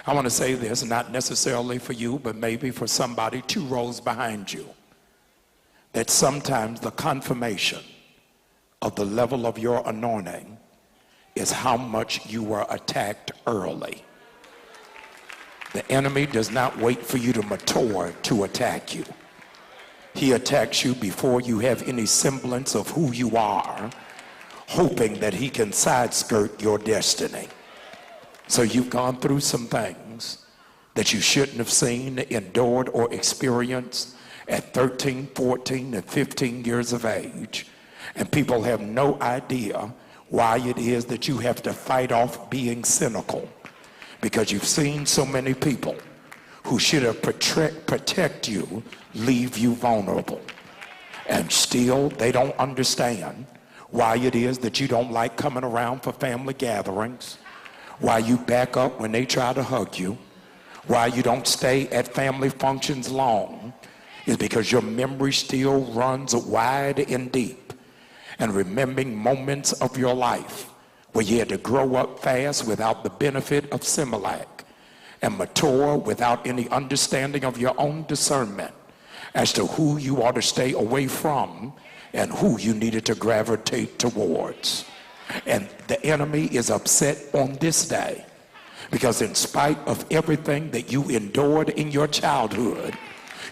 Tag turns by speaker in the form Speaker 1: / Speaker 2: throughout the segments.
Speaker 1: I want to say this, not necessarily for you, but maybe for somebody 2 rows behind you, that sometimes the confirmation of the level of your anointing is how much you were attacked early. The enemy does not wait for you to mature to attack you. He attacks you before you have any semblance of who you are, hoping that he can side-skirt your destiny. So you've gone through some things that you shouldn't have seen, endured, or experienced at 13, 14, and 15 years of age. And people have no idea why it is that you have to fight off being cynical, because you've seen so many people who should have protect you leave you vulnerable. And still they don't understand why it is that you don't like coming around for family gatherings, why you back up when they try to hug you, why you don't stay at family functions long, is because your memory still runs wide and deep. And remembering moments of your life where you had to grow up fast without the benefit of Similac, and mature without any understanding of your own discernment as to who you ought to stay away from and who you needed to gravitate towards. And the enemy is upset on this day because in spite of everything that you endured in your childhood,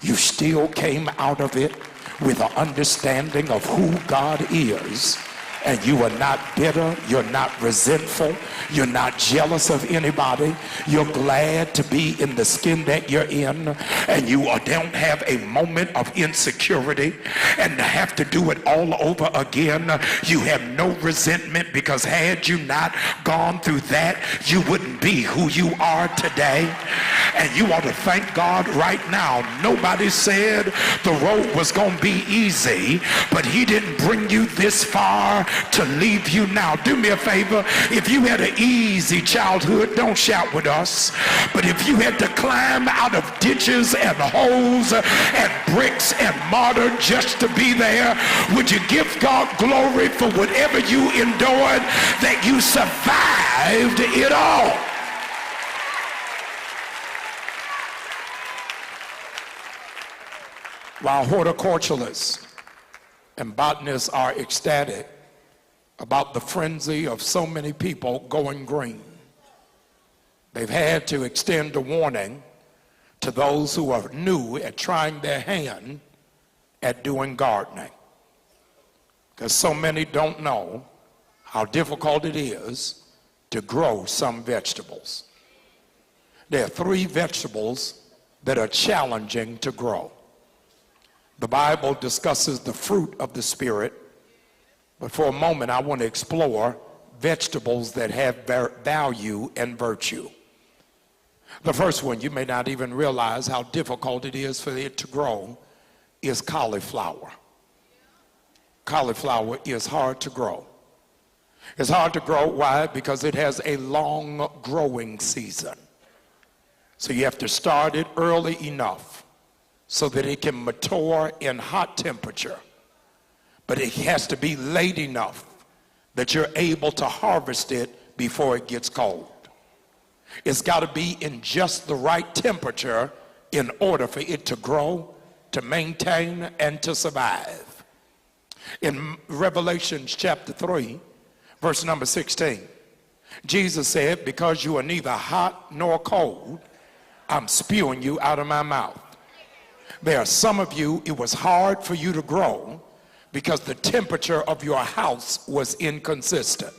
Speaker 1: you still came out of it with an understanding of who God is. And you are not bitter, you're not resentful, you're not jealous of anybody. You're glad to be in the skin that you're in, and you don't have a moment of insecurity and to have to do it all over again. You have no resentment, because had you not gone through that, you wouldn't be who you are today. And you ought to thank God right now. Nobody said the road was going to be easy, but he didn't bring you this far to leave you now. Do me a favor. If you had an easy childhood, don't shout with us. But if you had to climb out of ditches and holes and bricks and mortar just to be there, would you give God glory for whatever you endured, that you survived it all? While horticulturalists and botanists are ecstatic about the frenzy of so many people going green, they've had to extend a warning to those who are new at trying their hand at doing gardening, because so many don't know how difficult it is to grow some vegetables. There are 3 vegetables that are challenging to grow. The Bible discusses the fruit of the Spirit, but for a moment I want to explore vegetables that have value and virtue. The first one, you may not even realize how difficult it is for it to grow, is cauliflower. Cauliflower is hard to grow. It's hard to grow. Why? Because it has a long growing season. So you have to start it early enough so that it can mature in hot temperature. But it has to be late enough that you're able to harvest it before it gets cold. It's got to be in just the right temperature in order for it to grow, to maintain, and to survive. In Revelation chapter 3, verse number 16, Jesus said, because you are neither hot nor cold, I'm spewing you out of my mouth. There are some of you, it was hard for you to grow because the temperature of your house was inconsistent.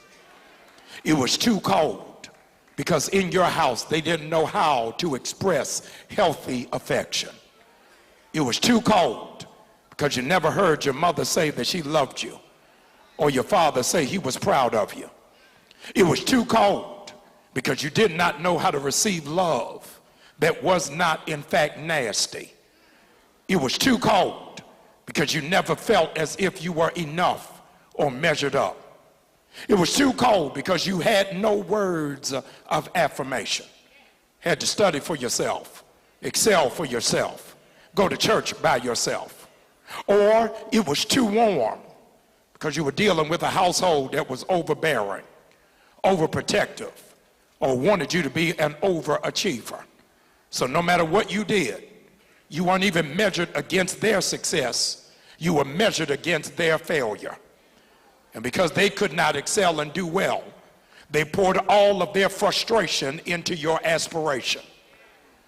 Speaker 1: It was too cold because in your house they didn't know how to express healthy affection. It was too cold because you never heard your mother say that she loved you, or your father say he was proud of you. It was too cold because you did not know how to receive love that was not in fact nasty. It was too cold because you never felt as if you were enough or measured up. It was too cold because you had no words of affirmation. Had to study for yourself, excel for yourself, go to church by yourself. Or it was too warm because you were dealing with a household that was overbearing, overprotective, or wanted you to be an overachiever. So no matter what you did, you weren't even measured against their success. You were measured against their failure. And because they could not excel and do well, they poured all of their frustration into your aspiration.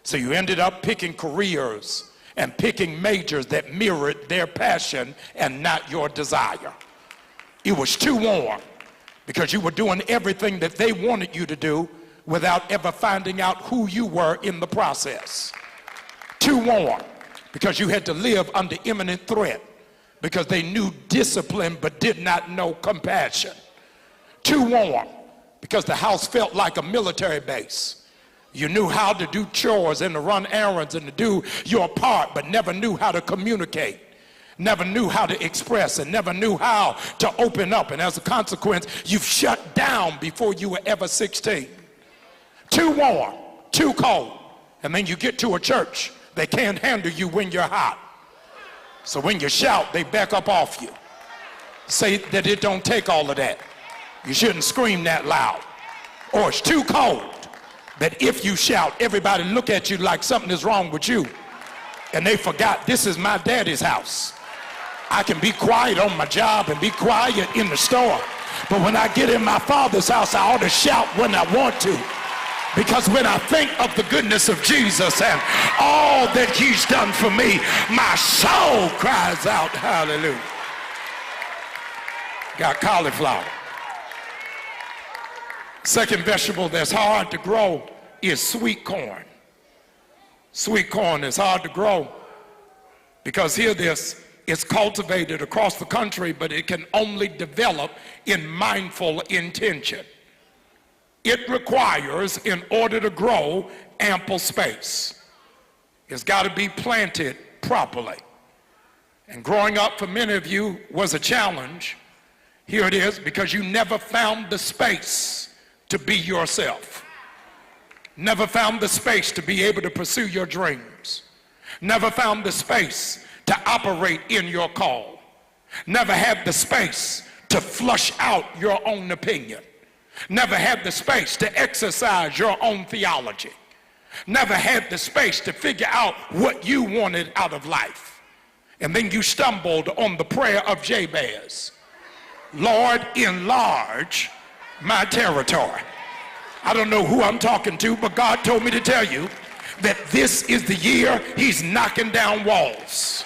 Speaker 1: So you ended up picking careers and picking majors that mirrored their passion and not your desire. It was too warm because you were doing everything that they wanted you to do without ever finding out who you were in the process. Too warm because you had to live under imminent threat because they knew discipline but did not know compassion. Too warm because the house felt like a military base. You knew how to do chores and to run errands and to do your part, but never knew how to communicate, never knew how to express, and never knew how to open up. And as a consequence, you've shut down before you were ever 16. Too warm, too cold. And then you get to a church, they can't handle you when you're hot. So when you shout, they back up off you. Say that it don't take all of that. You shouldn't scream that loud. Or it's too cold that if you shout, everybody look at you like something is wrong with you. And they forgot this is my daddy's house. I can be quiet on my job and be quiet in the store. But when I get in my father's house, I ought to shout when I want to. Because when I think of the goodness of Jesus and all that he's done for me, my soul cries out, hallelujah. Got cauliflower. Second vegetable that's hard to grow is sweet corn. Sweet corn is hard to grow because hear this, it's cultivated across the country, but it can only develop in mindful intention. It requires, in order to grow, ample space. It's got to be planted properly. And growing up for many of you was a challenge. Here it is, because you never found the space to be yourself. Never found the space to be able to pursue your dreams. Never found the space to operate in your call. Never had the space to flush out your own opinion. Never had the space to exercise your own theology. Never had the space to figure out what you wanted out of life. And then you stumbled on the prayer of Jabez. Lord, enlarge my territory. I don't know who I'm talking to, but God told me to tell you that this is the year he's knocking down walls.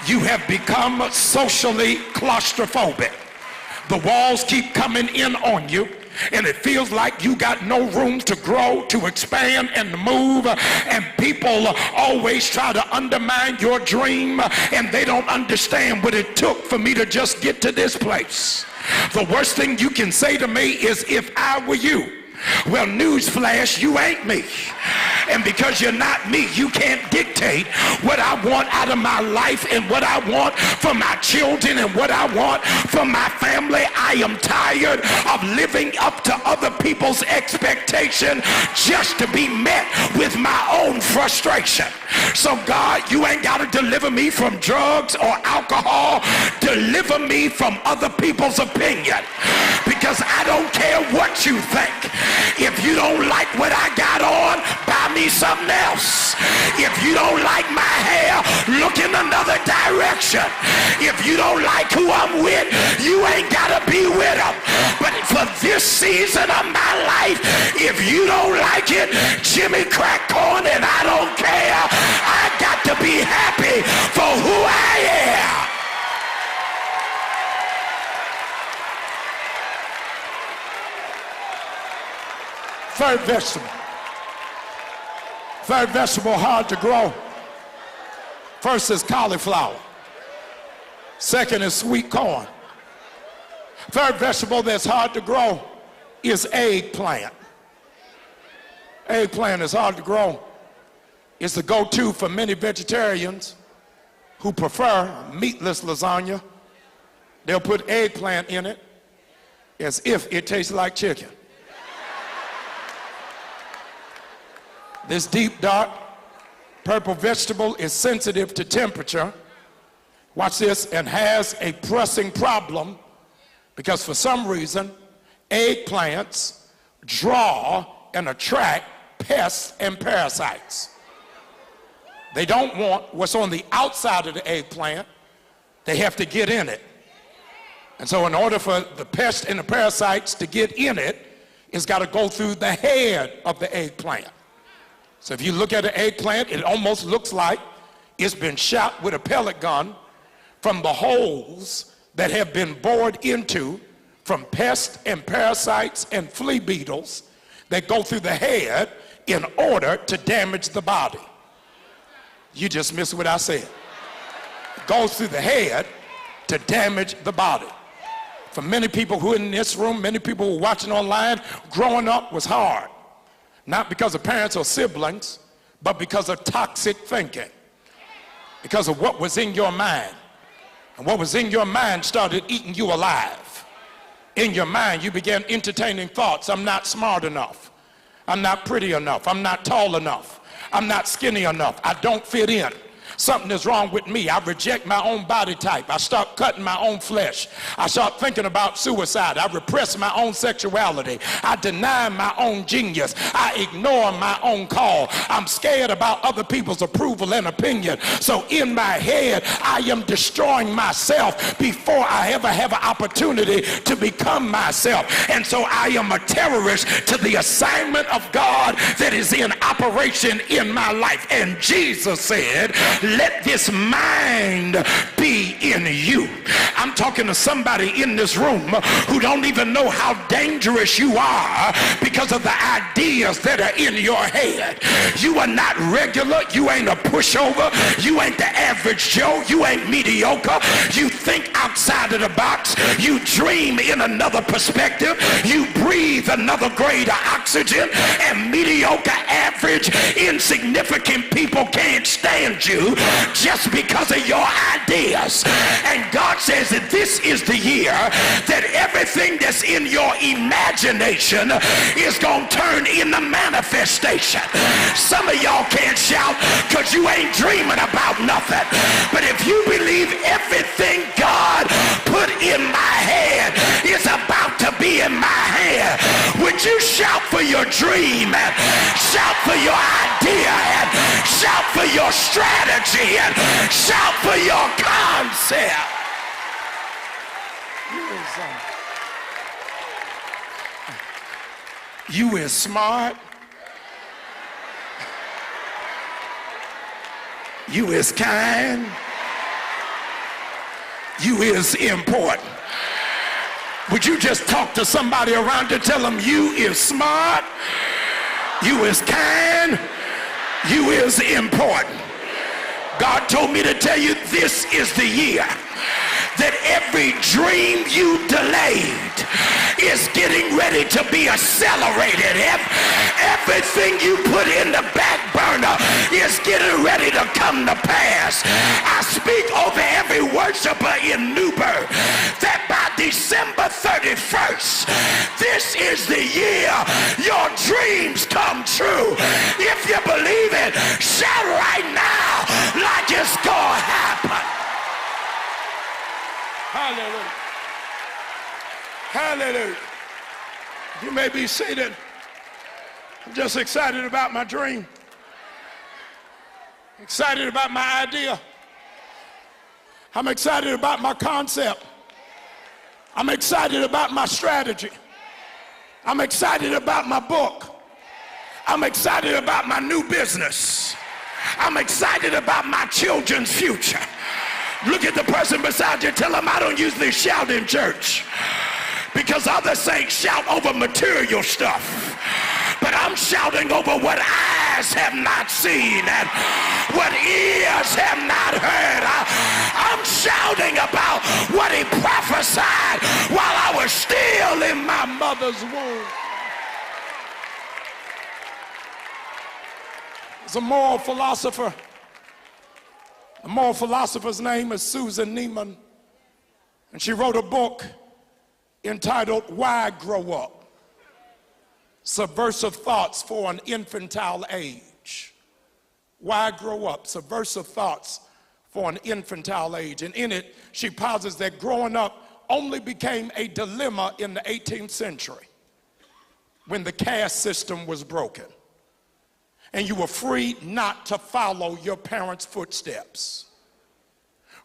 Speaker 1: You have become socially claustrophobic. The walls keep coming in on you, and it feels like you got no room to grow, to expand, and to move, and people always try to undermine your dream, and they don't understand what it took for me to just get to this place. The worst thing you can say to me is, if I were you. Well, newsflash, you ain't me. And because you're not me, you can't dictate what I want out of my life and what I want for my children and what I want for my family. I am tired of living up to other people's expectation just to be met with my own frustration. So God, you ain't got to deliver me from drugs or alcohol. Deliver me from other people's opinion, because I don't care what you think. If you don't like what I got on, buy me something else. If you don't like my hair, look in another direction. If you don't like who I'm with, you ain't gotta be with them. But for this season of my life, if you don't like it, Jimmy crack corn, and I don't care. I got to be happy for who I am. Third vegetable hard to grow. First is cauliflower. Second is sweet corn. Third vegetable that's hard to grow is eggplant. Eggplant is hard to grow. It's the go-to for many vegetarians who prefer meatless lasagna. They'll put eggplant in it as if it tastes like chicken. This deep, dark, purple vegetable is sensitive to temperature. Watch this, and has a pressing problem because for some reason, eggplants draw and attract pests and parasites. They don't want what's on the outside of the eggplant. They have to get in it. And so in order for the pests and the parasites to get in it, it's got to go through the head of the eggplant. So if you look at an eggplant, it almost looks like it's been shot with a pellet gun from the holes that have been bored into from pests and parasites and flea beetles that go through the head in order to damage the body. You just missed what I said. It goes through the head to damage the body. For many people who are in this room, many people who are watching online, growing up was hard. Not because of parents or siblings, but because of toxic thinking. Because of what was in your mind. And what was in your mind started eating you alive. In your mind, you began entertaining thoughts. I'm not smart enough. I'm not pretty enough. I'm not tall enough. I'm not skinny enough. I don't fit in. Something is wrong with me. I reject my own body type. I start cutting my own flesh. I start thinking about suicide. I repress my own sexuality. I deny my own genius. I ignore my own call. I'm scared about other people's approval and opinion. So in my head, I am destroying myself before I ever have an opportunity to become myself. And so I am a terrorist to the assignment of God that is in operation in my life. And Jesus said, let this mind be in you. I'm talking to somebody in this room who don't even know how dangerous you are because of the ideas that are in your head. You are not regular. You ain't a pushover. You ain't the average Joe. You ain't mediocre. You think outside of the box. You dream in another perspective. You breathe another grade of oxygen. And mediocre, average, insignificant people can't stand you just because of your ideas. And God says that this is the year that everything that's in your imagination is going to turn into manifestation. Some of y'all can't shout because you ain't dreaming about nothing. But if you believe everything God put in my head is about to be in my hand, would you shout for your dream and shout for your idea and shout for your strategy and shout for your concept? You is smart. You is kind. You is important. Would you just talk to somebody around you, tell them you is smart, you is kind, you is important. God told me to tell you this is the year that every dream you delayed is getting ready to be accelerated. Everything you put in the back burner is getting ready to come to pass. I speak over every worshiper in Newburgh that by December 31st, this is the year your dreams come true. If you believe it, shout right now like it's gonna happen. Hallelujah. Hallelujah. You may be seated. I'm just excited about my dream. Excited about my idea. I'm excited about my concept. I'm excited about my strategy. I'm excited about my book. I'm excited about my new business. I'm excited about my children's future. Look at the person beside you. Tell them I don't usually shout in church because other saints shout over material stuff. But I'm shouting over what eyes have not seen and what ears have not heard. I'm shouting about what he prophesied while I was still in my mother's womb. There's a moral philosopher. The moral philosopher's name is Susan Neiman, and she wrote a book entitled Why Grow Up? Subversive Thoughts for an Infantile Age. Why Grow Up? Subversive Thoughts for an Infantile Age. And in it, she posits that growing up only became a dilemma in the 18th century. when the caste system was broken and you were free not to follow your parents' footsteps.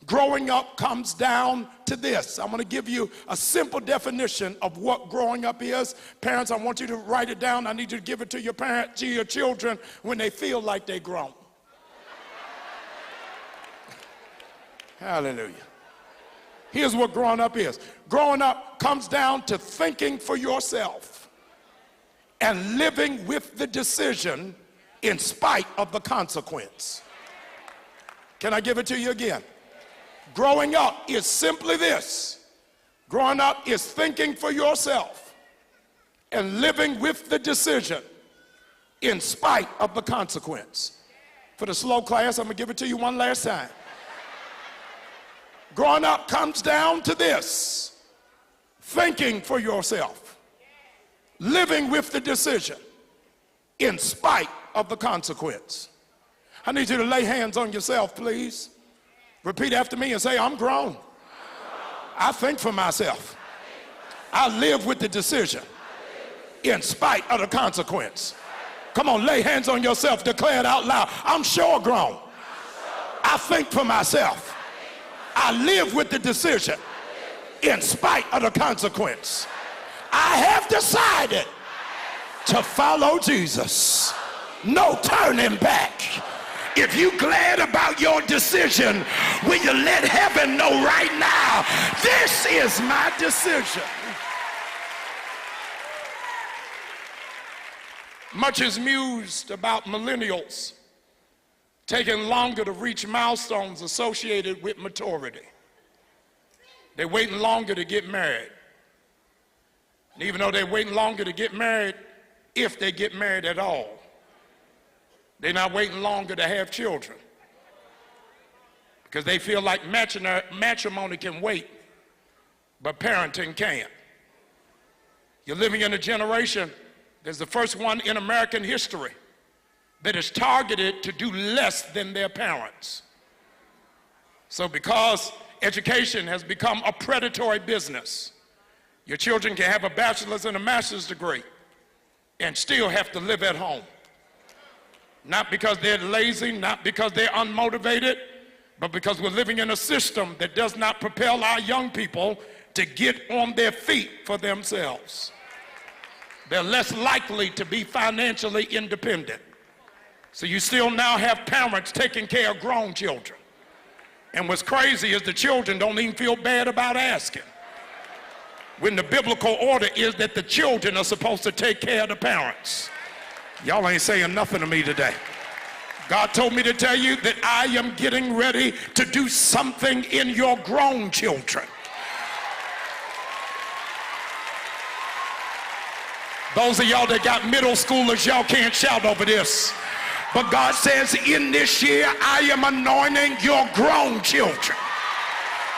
Speaker 1: Growing up comes down to this. I'm going to give you a simple definition of what growing up is. Parents, I want you to write it down. I need you to give it to your children when they feel like they're grown. Hallelujah. Here's what growing up is. Growing up comes down to thinking for yourself and living with the decision in spite of the consequence. Can I give it to you again? Growing up is simply this. Growing up is thinking for yourself and living with the decision in spite of the consequence. For the slow class, I'm going to give it to you one last time. Growing up comes down to this. Thinking for yourself, living with the decision in spite of the consequence. I need you to lay hands on yourself, please. Repeat after me and say, I'm grown. I think for myself. I live with the decision in spite of the consequence. Come on, lay hands on yourself. Declare it out loud. I'm sure grown. I think for myself. I live with the decision in spite of the consequence. I have decided to follow Jesus. No turning back. If you're glad about your decision, will you let heaven know right now, this is my decision. Much is mused about millennials taking longer to reach milestones associated with maturity. They're waiting longer to get married. And even though they're waiting longer to get married, if they get married at all, they're not waiting longer to have children because they feel like matrimony can wait, but parenting can't. You're living in a generation that's the first one in American history that is targeted to do less than their parents. So because education has become a predatory business, your children can have a bachelor's and a master's degree and still have to live at home. Not because they're lazy, not because they're unmotivated, but because we're living in a system that does not propel our young people to get on their feet for themselves. They're less likely to be financially independent. So you still now have parents taking care of grown children. And what's crazy is the children don't even feel bad about asking, when the biblical order is that the children are supposed to take care of the parents. Y'all ain't saying nothing to me today. God told me to tell you that I am getting ready to do something in your grown children. Those of y'all that got middle schoolers, y'all can't shout over this. But God says in this year, I am anointing your grown children.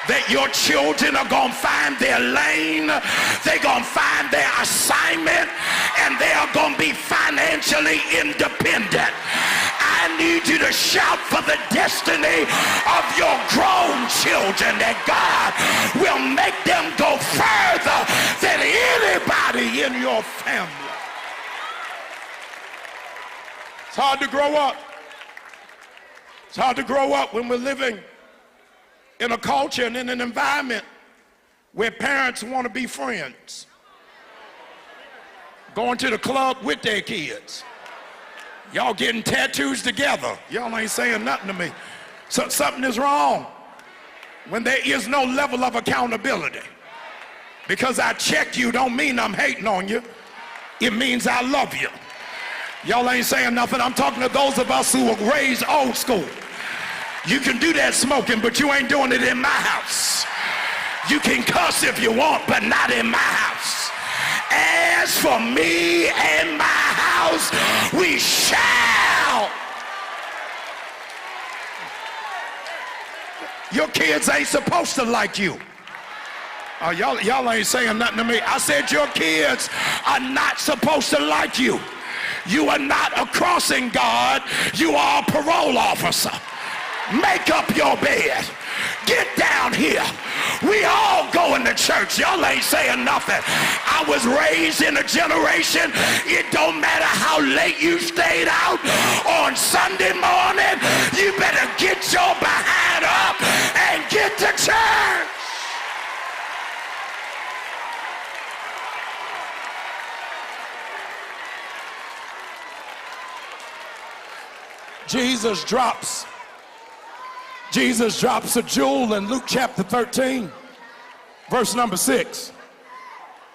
Speaker 1: That your children are going to find their lane, they're going to find their assignment, and they are going to be financially independent. I need you to shout for the destiny of your grown children, that God will make them go further than anybody in your family. It's hard to grow up. It's hard to grow up when we're living in a culture and in an environment where parents want to be friends, going to the club with their kids, y'all getting tattoos together. Y'all ain't saying nothing to me. So something is wrong when there is no level of accountability. Because I check you don't mean I'm hating on you. It means I love you. Y'all ain't saying nothing. I'm talking to those of us who were raised old school. You can do that smoking, but you ain't doing it in my house. You can cuss if you want, but not in my house. As for me and my house, we shall. Your kids ain't supposed to like you. Y'all ain't saying nothing to me. I said your kids are not supposed to like you. You are not a crossing guard. You are a parole officer. Make up your bed. Get down here. We all going to church. Y'all ain't saying nothing. I was raised in a generation, it don't matter how late you stayed out on Sunday morning, you better get your behind up and get to church. Jesus drops a jewel in Luke chapter 13, verse number 6.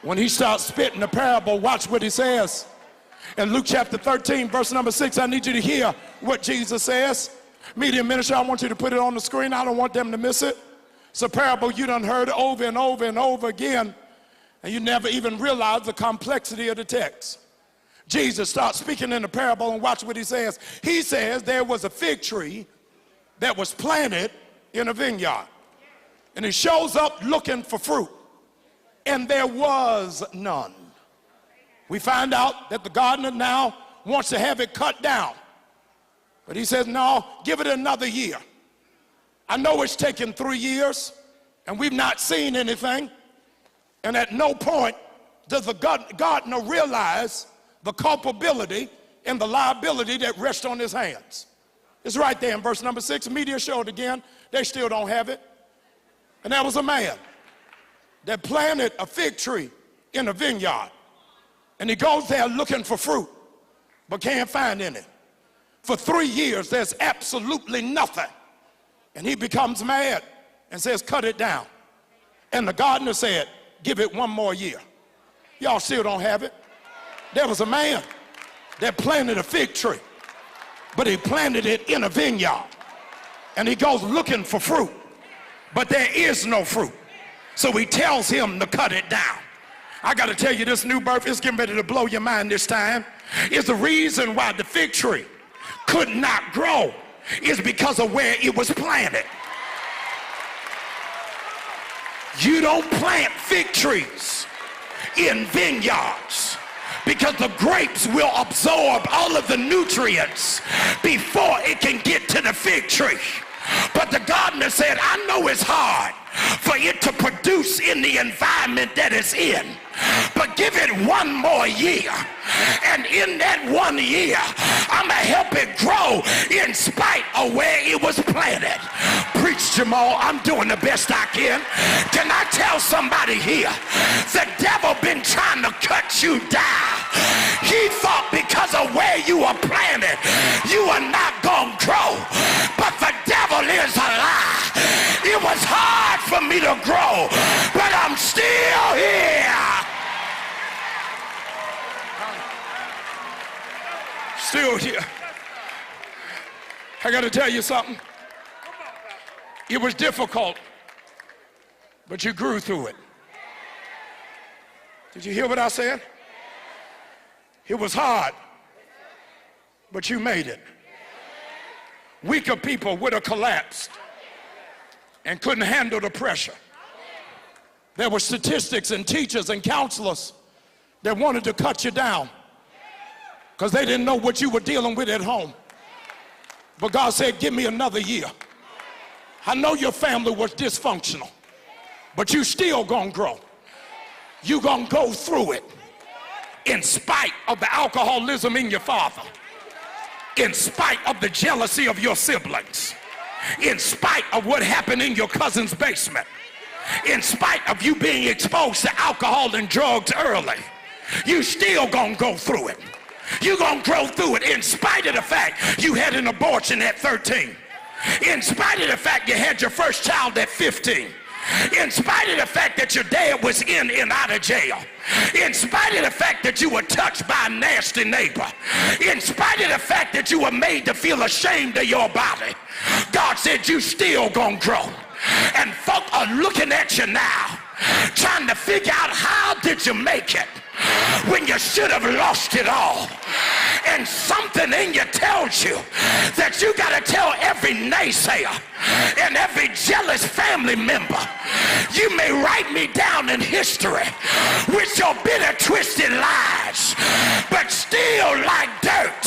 Speaker 1: When he starts spitting the parable, watch what he says. In Luke chapter 13, verse number 6, I need you to hear what Jesus says. Media ministry, I want you to put it on the screen. I don't want them to miss it. It's a parable you done heard over and over and over again, and you never even realize the complexity of the text. Jesus starts speaking in the parable, and watch what he says. He says there was a fig tree that was planted in a vineyard, and he shows up looking for fruit, and there was none. We find out that the gardener now wants to have it cut down, but he says, no, give it another year. I know it's taken 3 years and we've not seen anything, and at no point does the gardener realize the culpability and the liability that rests on his hands. It's right there in verse number 6. Media showed again. They still don't have it. And there was a man that planted a fig tree in a vineyard. And he goes there looking for fruit, but can't find any. For 3 years, there's absolutely nothing. And he becomes mad and says, cut it down. And the gardener said, give it 1 more year. Y'all still don't have it. There was a man that planted a fig tree, but he planted it in a vineyard. And he goes looking for fruit, but there is no fruit. So he tells him to cut it down. I got to tell you, this new birth is getting ready to blow your mind this time. Is the reason why the fig tree could not grow is because of where it was planted. You don't plant fig trees in vineyards, because the grapes will absorb all of the nutrients before it can get to the fig tree. But the gardener said, I know it's hard for it to produce in the environment that it's in, but give it 1 more year. And in that 1 year, I'm going to help it grow in spite of where it was planted. Preach, Jamal. I'm doing the best I can. Can I tell somebody here, the devil been trying to cut you down. He thought because of where you are planted, you are not going to grow. But the devil is a lie. It was hard for me to grow, but I'm still here. Still here. I got to tell you something. It was difficult, but you grew through it. Did you hear what I said? It was hard, but you made it. Weaker people would have collapsed and couldn't handle the pressure. There were statistics and teachers and counselors that wanted to cut you down because they didn't know what you were dealing with at home. But God said, give me another year. I know your family was dysfunctional, but you still gonna grow. You gonna go through it in spite of the alcoholism in your father, in spite of the jealousy of your siblings, in spite of what happened in your cousin's basement, in spite of you being exposed to alcohol and drugs early. You still gonna go through it. You're gonna grow through it in spite of the fact you had an abortion at 13, in spite of the fact you had your first child at 15, in spite of the fact that your dad was in and out of jail, in spite of the fact that you were touched by a nasty neighbor, in spite of the fact that you were made to feel ashamed of your body, God said you still gonna grow. And folk are looking at you now, trying to figure out how did you make it when you should have lost it all. And something in you tells you that you got to tell every naysayer and every jealous family member, you may write me down in history with your bitter, twisted lies, but still like dirt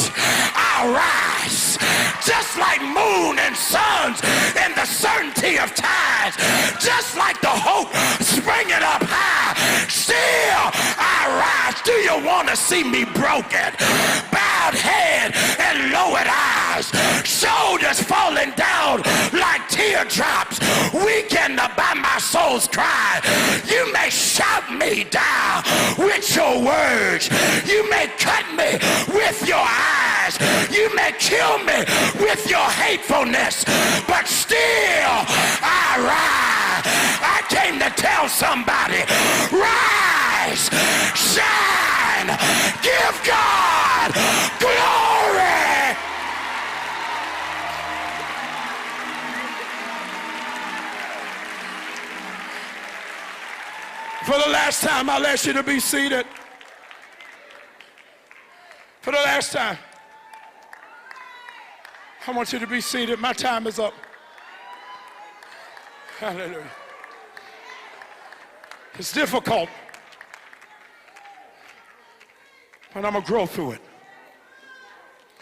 Speaker 1: I'll rise. Just like moon and suns in the certainty of times. Just like the hope springing up high, still I rise. Do you want to see me broken? Bowed head and lowered eyes, shoulders falling down like teardrops, weakened by my soul's cry. You may shout me down with your words. You may cut me with your eyes. You may kill me with your hatefulness, but still I rise. I came to tell somebody, rise, shine, give God glory. For the last time, I'll ask you to be seated. For the last time, I want you to be seated. My time is up. Hallelujah. It's difficult, but I'm going to grow through it.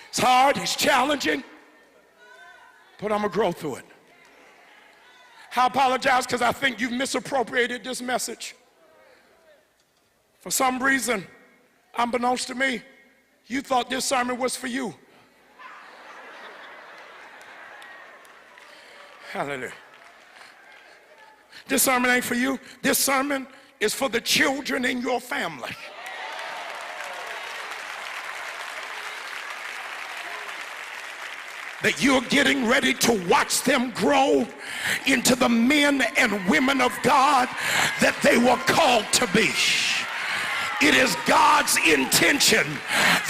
Speaker 1: It's hard, it's challenging, but I'm going to grow through it. I apologize because I think you've misappropriated this message. For some reason, unbeknownst to me, you thought this sermon was for you. Hallelujah. This sermon ain't for you. This sermon is for the children in your family. That you're getting ready to watch them grow into the men and women of God that they were called to be. It is God's intention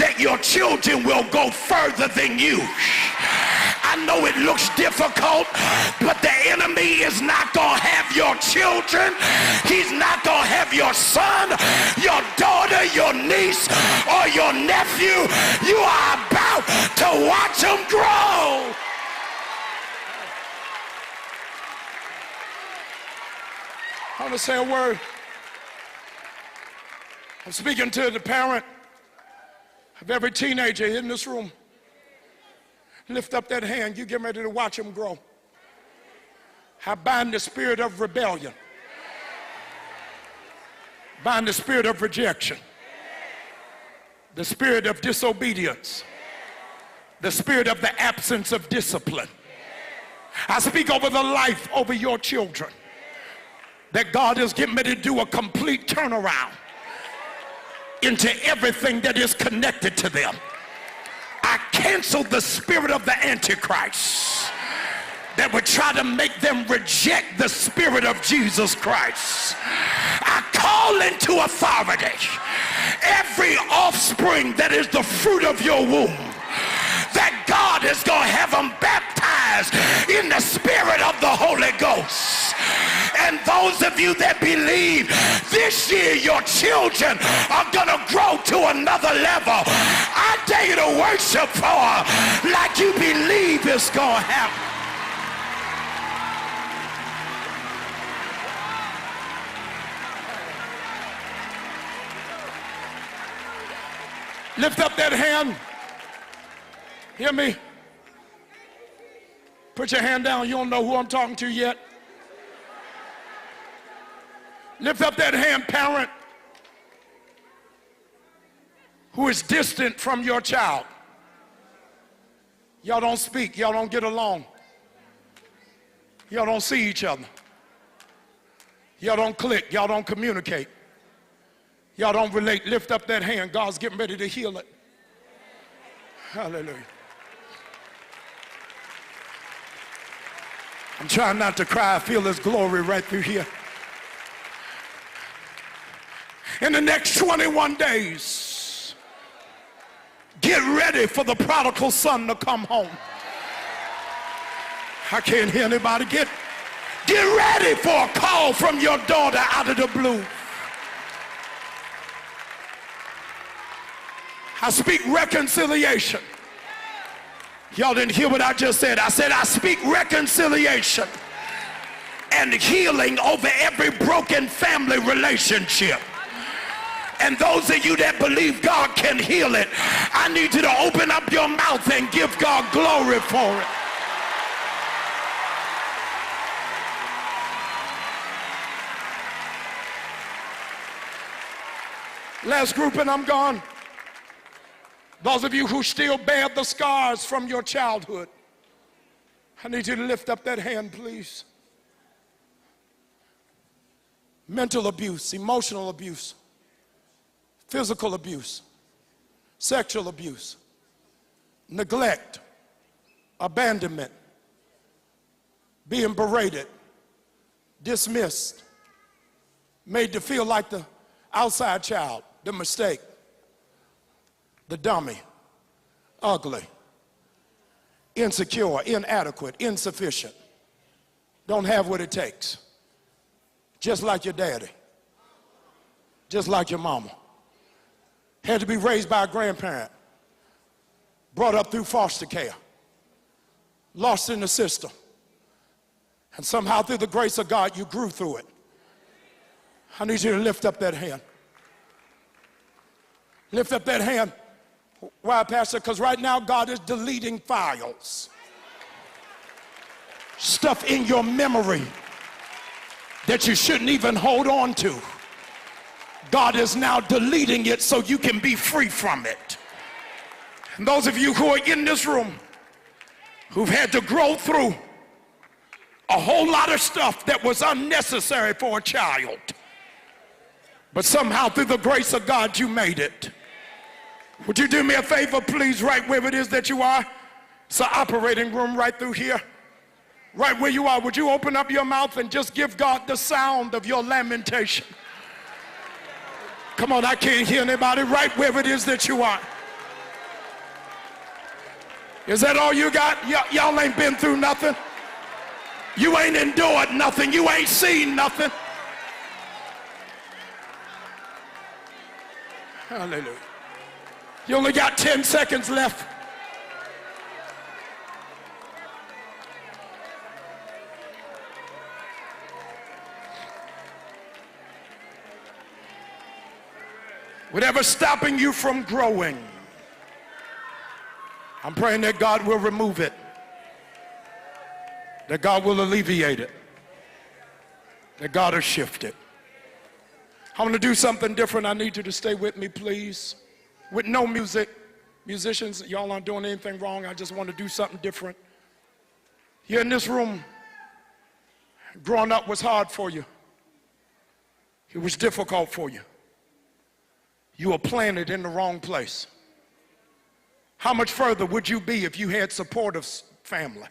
Speaker 1: that your children will go further than you. I know it looks difficult, but the enemy is not going to have your children. He's not going to have your son, your daughter, your niece, or your nephew. You are about to watch them grow. I want to say a word. I'm speaking to the parent of every teenager in this room. Lift up that hand. You get ready to watch them grow. I bind the spirit of rebellion. Bind the spirit of rejection. The spirit of disobedience. The spirit of the absence of discipline. I speak over the life over your children. That God is getting ready to do a complete turnaround into everything that is connected to them. I cancel the spirit of the Antichrist that would try to make them reject the spirit of Jesus Christ. I call into authority every offspring that is the fruit of your womb, that God is going to have them baptized in the spirit of the Holy Ghost. And those of you that believe this year your children are going to grow to another level, I dare you to worship for like you believe it's going to happen. Lift up that hand. Hear me? Put your hand down. You don't know who I'm talking to yet. Lift up that hand, parent, who is distant from your child. Y'all don't speak. Y'all don't get along. Y'all don't see each other. Y'all don't click. Y'all don't communicate. Y'all don't relate. Lift up that hand. God's getting ready to heal it. Hallelujah. I'm trying not to cry. I feel his glory right through here. In the next 21 days, get ready for the prodigal son to come home. I can't hear anybody. Get ready for a call from your daughter out of the blue. I speak reconciliation. Y'all didn't hear what I just said. I said I speak reconciliation and healing over every broken family relationship. And those of you that believe God can heal it, I need you to open up your mouth and give God glory for it. Last group and I'm gone. Those of you who still bear the scars from your childhood, I need you to lift up that hand, please. Mental abuse, emotional abuse, physical abuse, sexual abuse, neglect, abandonment, being berated, dismissed, made to feel like the outside child, the mistake, the dummy, ugly, insecure, inadequate, insufficient, don't have what it takes. Just like your daddy, just like your mama. Had to be raised by a grandparent, brought up through foster care, lost in the system, and somehow through the grace of God you grew through it. I need you to lift up that hand. Lift up that hand. Why, Pastor? Because right now God is deleting files, stuff in your memory that you shouldn't even hold on to. God is now deleting it so you can be free from it. And those of you who are in this room who've had to grow through a whole lot of stuff that was unnecessary for a child, but somehow through the grace of God you made it. Would you do me a favor, please, right where it is that you are? It's an operating room right through here. Right where you are, would you open up your mouth and just give God the sound of your lamentation? Come on, I can't hear anybody. Right where it is that you are. Is that all you got? Y'all ain't been through nothing. You ain't endured nothing. You ain't seen nothing. Hallelujah. You only got 10 seconds left. Whatever's stopping you from growing, I'm praying that God will remove it, that God will alleviate it, that God will shift it. I'm going to do something different. I need you to stay with me, please. With no music. Musicians, y'all aren't doing anything wrong. I just want to do something different. Here in this room, growing up was hard for you. It was difficult for you. You were planted in the wrong place. How much further would you be if you had supportive family?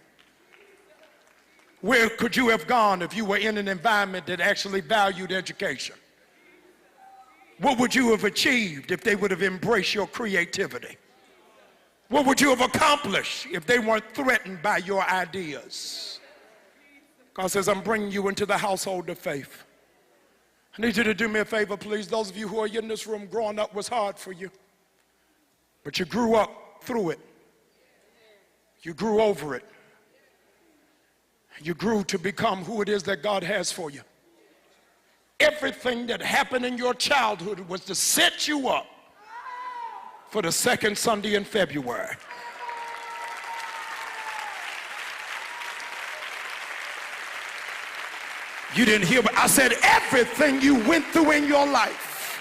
Speaker 1: Where could you have gone if you were in an environment that actually valued education? What would you have achieved if they would have embraced your creativity? What would you have accomplished if they weren't threatened by your ideas? God says, I'm bringing you into the household of faith. I need you to do me a favor, please. Those of you who are in this room, growing up was hard for you, but you grew up through it. You grew over it. You grew to become who it is that God has for you. Everything that happened in your childhood was to set you up for the second Sunday in February. You didn't hear, but I said everything you went through in your life,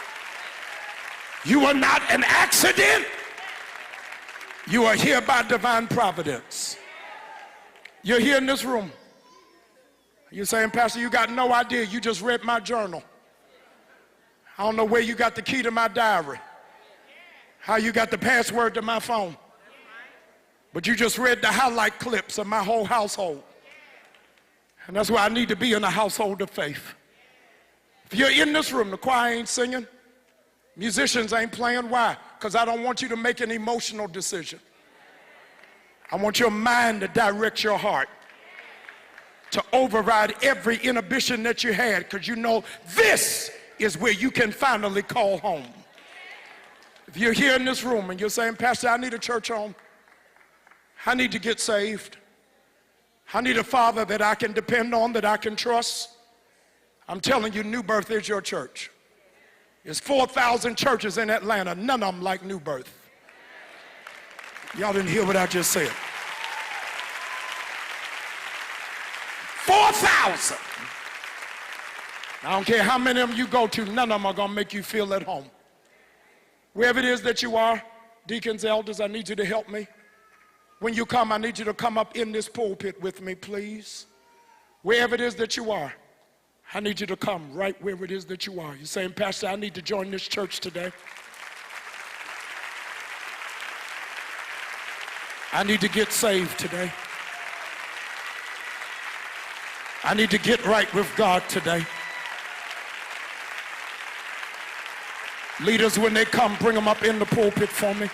Speaker 1: you were not an accident. You are here by divine providence. You're here in this room. You're saying, Pastor, you got no idea. You just read my journal. I don't know where you got the key to my diary, how you got the password to my phone, but you just read the highlight clips of my whole household. And that's why I need to be in a household of faith. If you're in this room, the choir ain't singing, musicians ain't playing. Why? Because I don't want you to make an emotional decision. I want your mind to direct your heart, to override every inhibition that you had, because you know this is where you can finally call home. If you're here in this room and you're saying, Pastor, I need a church home. I need to get saved. I need a father that I can depend on, that I can trust. I'm telling you, New Birth is your church. There's 4,000 churches in Atlanta, none of them like New Birth. Y'all didn't hear what I just said. 4,000. I don't care how many of them you go to, none of them are going to make you feel at home. Wherever it is that you are, deacons, elders, I need you to help me. When you come, I need you to come up in this pulpit with me, please. Wherever it is that you are, I need you to come right where it is that you are. You're saying, Pastor, I need to join this church today. I need to get saved today. I need to get right with God today. Leaders, when they come, bring them up in the pulpit for me.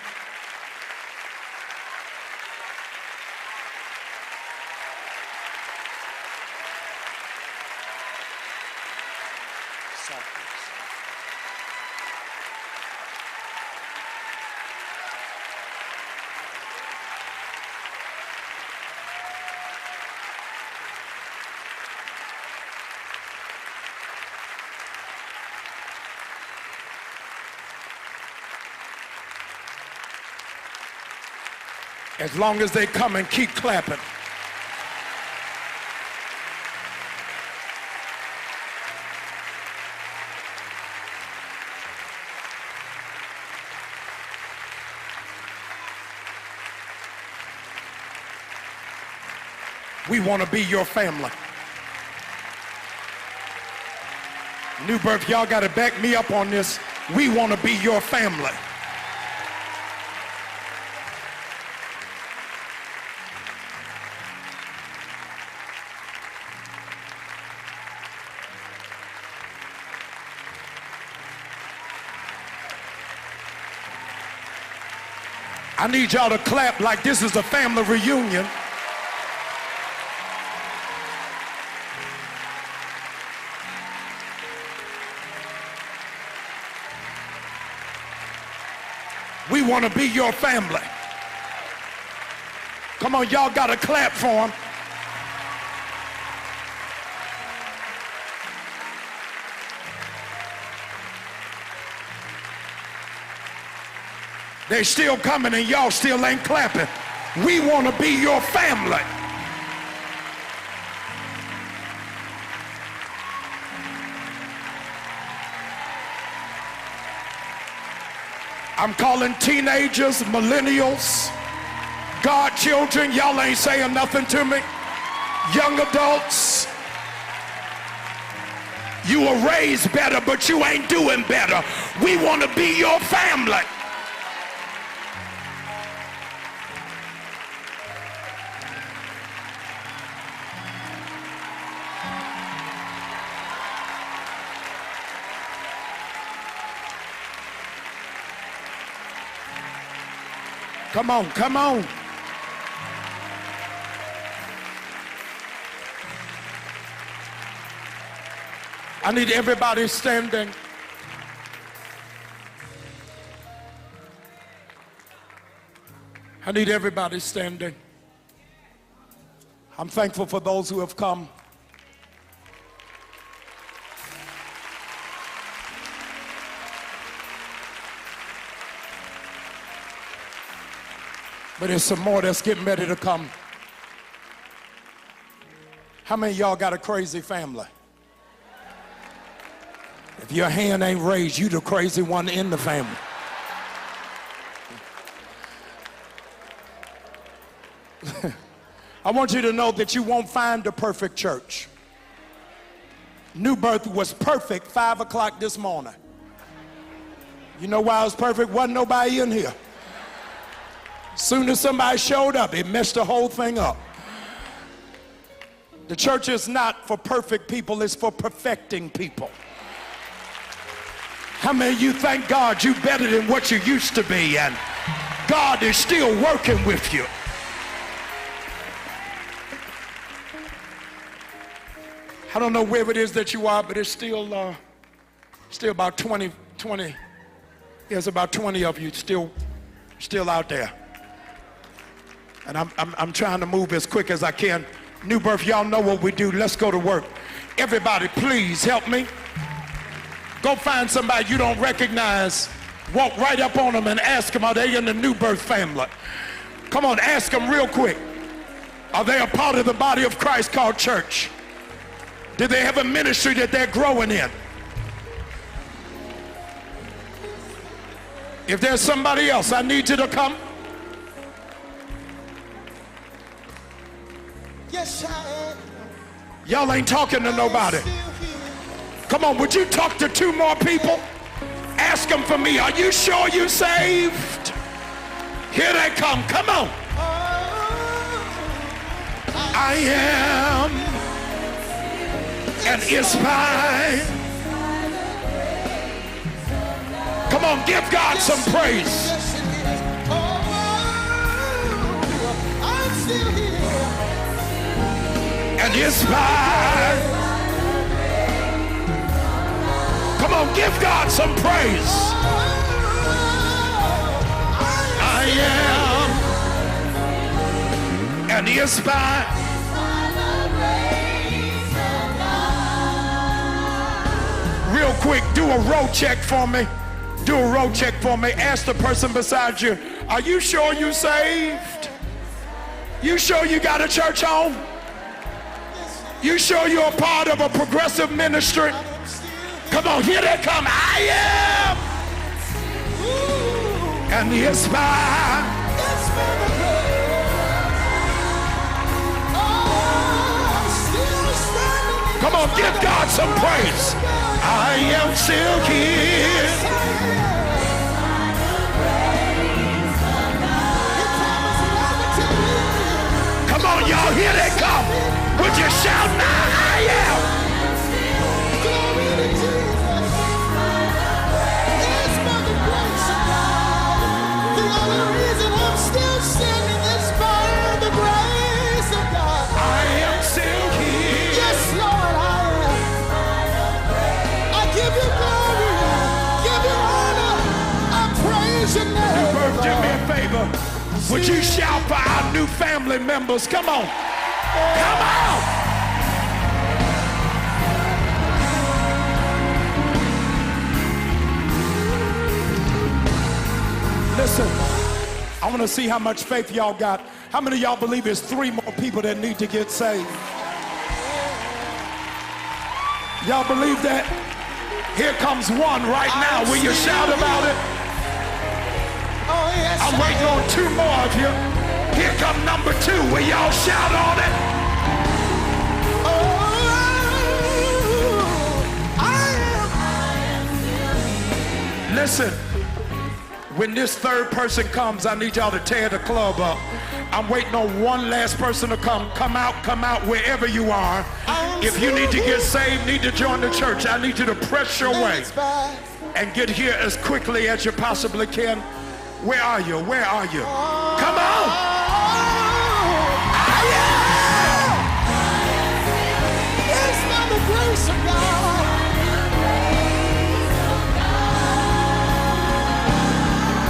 Speaker 1: As long as they come and keep clapping. We want to be your family. New Birth, y'all got to back me up on this. We want to be your family. I need y'all to clap like this is a family reunion. We want to be your family. Come on, y'all got to clap for them. They still coming and y'all still ain't clapping. We want to be your family. I'm calling teenagers, millennials, godchildren. Y'all ain't saying nothing to me. Young adults. You were raised better, but you ain't doing better. We want to be your family. Come on, come on. I need everybody standing. I need everybody standing. I'm thankful for those who have come. But there's some more that's getting ready to come. How many of y'all got a crazy family? If your hand ain't raised, you the crazy one in the family. I want you to know that you won't find the perfect church. New Birth was perfect 5 o'clock this morning. You know why it was perfect? Wasn't nobody in here. Soon as somebody showed up, it messed the whole thing up. The church is not for perfect people, it's for perfecting people. How many of you thank God you better than what you used to be, and God is still working with you? I don't know where it is that you are, but it's still about 20, there's about 20 of you still out there. And I'm trying to move as quick as I can. New Birth, y'all know what we do. Let's go to work. Everybody, please help me. Go find somebody you don't recognize. Walk right up on them and ask them, are they in the New Birth family? Come on, ask them real quick. Are they a part of the body of Christ called church? Do they have a ministry that they're growing in? If there's somebody else, I need you to come.
Speaker 2: Yes, I am.
Speaker 1: Y'all ain't talking to nobody. Come on, would you talk to 2 more people? Ask them for me. Are you sure you saved? Here they come. Come on. I am, and it's mine. Come on, give God some praise.
Speaker 2: I'm still here.
Speaker 1: And it's mine. Come on, give God some praise. I am, and it's mine. Real quick, do a road check for me. Do a road check for me. Ask the person beside you, are you sure you saved? You sure you got a church home? You sure you're a part of a progressive ministry? Come on, here they come. I am, and it's mine. Come on, give God some praise. I am still here. Come on, y'all, here they come. Would you shout now? I am.
Speaker 2: Glory to Jesus. It's by the grace of God. The only reason I'm still standing is by the grace of God.
Speaker 1: I am still here.
Speaker 2: Yes, Lord, I am. I give you glory, give you honor, I praise your name.
Speaker 1: Birth, do me a favor. Would you shout for our new family members? Come on. Come on. Listen, I want to see how much faith y'all got. How many of y'all believe there's 3 more people that need to get saved? Y'all believe that? Here comes one right now. Will you shout about it?
Speaker 2: Oh, yes,
Speaker 1: I'm waiting on 2 more of you. Here come number 2. Will y'all shout on it? Listen, when this 3rd person comes, I need y'all to tear the club up. I'm waiting on one last person to come. Come out wherever you are. If you need to get saved, need to join the church, I need you to press your way and get here as quickly as you possibly can. Where are you? Where are you? Come on! I am!
Speaker 2: It's by the grace of God.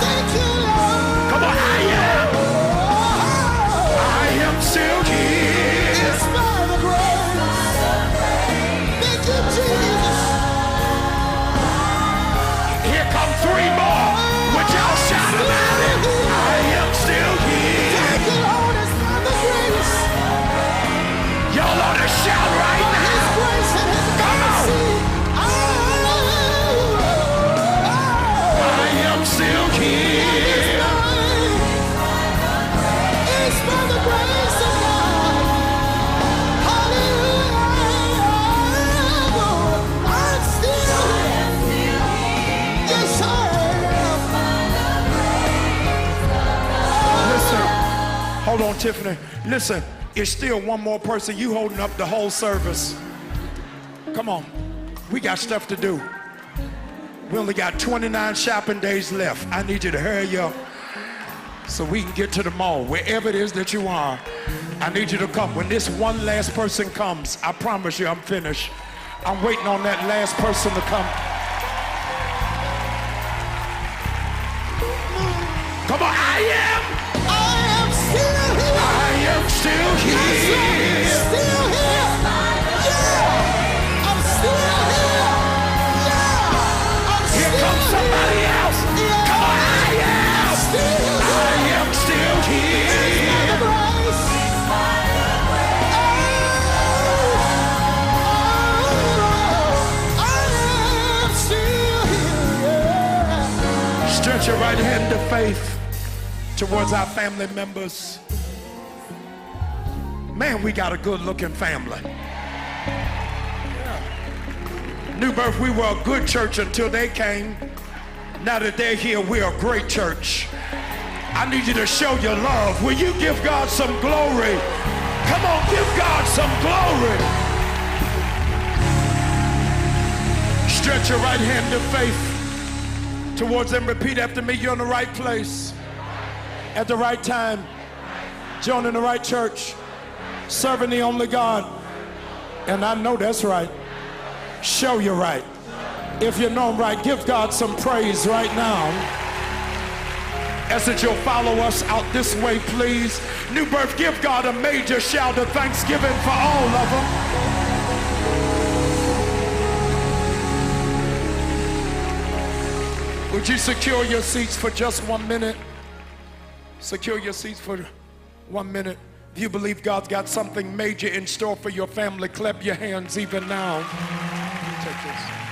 Speaker 2: Thank you, Lord.
Speaker 1: Come on, I am still here.
Speaker 2: It's by the grace. Thank you, Jesus.
Speaker 1: Here come 3 more. Would y'all shout about it? I am still here.
Speaker 2: Thank you, Lord. It's by the grace.
Speaker 1: Y'all ought to shout right
Speaker 2: His
Speaker 1: now.
Speaker 2: grace and His
Speaker 1: Come on.
Speaker 2: mercy.
Speaker 1: I am still here.
Speaker 2: It's by the grace of God. Hallelujah. I'm still here. Yes, I am.
Speaker 1: Listen, hold on, Tiffany. Listen, it's still one more person. You holding up the whole service. Come on, we got stuff to do. We only got 29 shopping days left. I need you to hurry up so we can get to the mall. Wherever it is that you are, I need you to come. When this one last person comes, I promise you I'm finished. I'm waiting on that last person to come. Come on, I am
Speaker 2: still here.
Speaker 1: I am still here.
Speaker 2: Still here. Yeah. I'm still here. Yeah. I'm
Speaker 1: Here
Speaker 2: still
Speaker 1: comes somebody else.
Speaker 2: Yeah.
Speaker 1: Come on, I am still here. Stretch your right faith towards our family members. Man, we got a good looking family. New Birth, we were a good church until they came. Now that they're here, we're a great church. I need you to show your love. Will you give God some glory? Come on, give God some glory. Stretch your right hand to faith towards them. Repeat after me. You're in the right place at the right time, joining the right church, serving the only God. And I know that's right. Show you're right. If you know I'm right, give God some praise right now. As that you'll follow us out this way, please. New Birth, give God a major shout of thanksgiving for all of them. Would you secure your seats for just 1 minute? Secure your seats for 1 minute. If you believe God's got something major in store for your family, clap your hands even now. Take this.